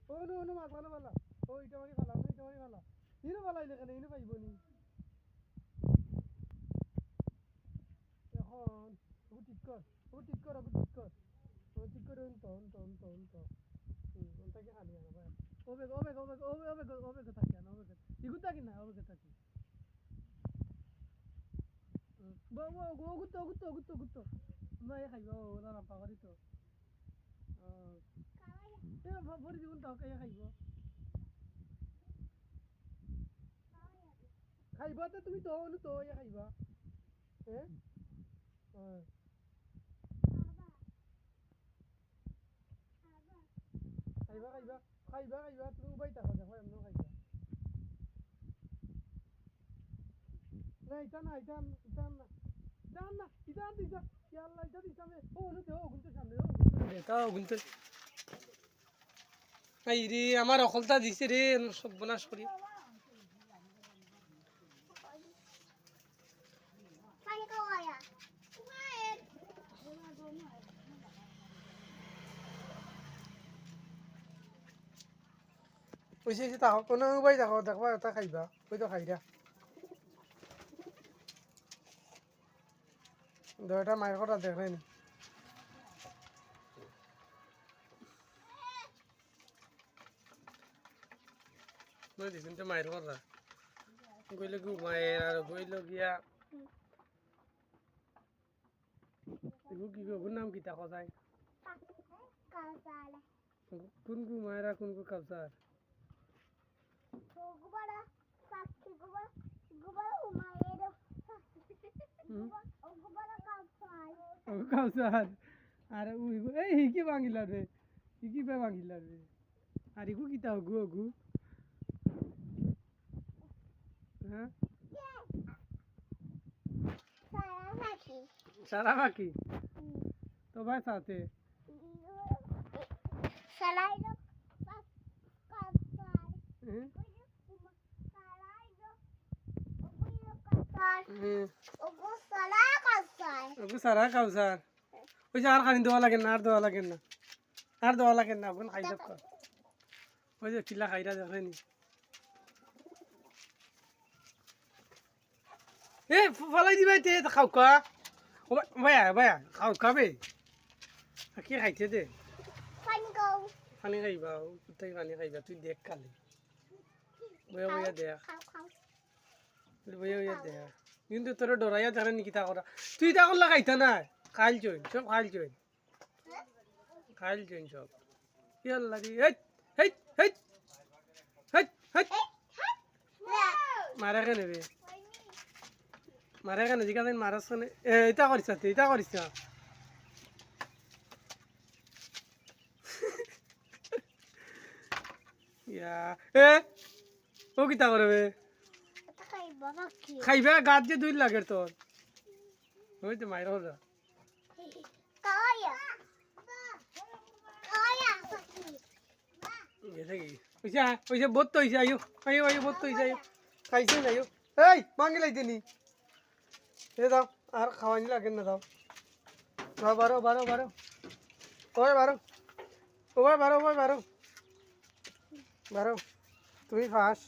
ও no no মাগলানো বালা ও ইটা মারি ফালা ইটা মারি ফালা ইনো ফালাইলে কেন ইনো পাইব নি এখন ও ঠিক কর ও ঠিক কর ও ঠিক কর ও ঠিক করে অন্ত অন্তকে খালি আর ভাই ওবে থাকে না ওবে ইগুতা কি না ওবে থাকে বাবা গুত্তো ভাই খাইবা ও না রাম্পা করি তো এ ভরি দিবন তাও কাইয়া খাইবা তো তুমি তো অনু তো ইয়া খাইবা হ্যাঁ খাইবা তুমি উবাই থাকো দেখো এমন খাইবা না ইটা দিছা ইয়াল্লা ইটা দিছা মে ও অনু তো গুনতে সামনে ও দেখাও গুনতে আই রে আমার অকলতা দিছে রে সব বনাশ করি ওইসে তাও কোনো উবাই দেখো দেখবা এটা খাইবা ওই তো খাইরা দয়টা মায়ের কথা দেখেন মই দিছেন তো মায়ের কথা গইলে ঘুমায়ের আর গইল গিয়া কি গো নাম কি তা কজাই কোন ঘুমায়ের আর কোন কাউসার কাউসার আর এই হিকি ভাঙিলা রে হিকি বে ভাঙিলা রে আর ইগু কিতা গু হ্যাঁ সারা বাকি তো ভাই সাথে সারা কাউসার ওই যে আর খানি দেওয়া লাগে না আর দেওয়া লাগে না আপন খাই দেখ ওই যে কিলা খাইরা দেখেনি এ ফালাই দিবাই তে খাও কা ভাইয়া খাও খাবে কি খাইতে দে পানি খাইবা কোথায় পানি খাইবা তুই দেখ খালি বইয়া দেখ বইয়া দেখ কিন্তু তোর ডরাইয়া দেখে নাকি তা করা তুই তা করলা খাইতা না খাইল চইন সব খাইল চইন সব কি আল্লাহ রে হেট মারা কেন রে মারা কেন জিজ্ঞাসা মারাস কেন এটা করিস না ইয়া ও কিতা করবে খাইবা গাছ যে দুই লাগে তোর ওই তো মায়ের হল ওই যে বোধ তো হয়েছে আয়ো বোধ তো হয়েছে আয়ো খাইছে না আয়ো এই মাঙ্গি লাইতে নি এ দাও আর খাওয়ানি লাগে না দাও বারো বারো তুমি ফাঁস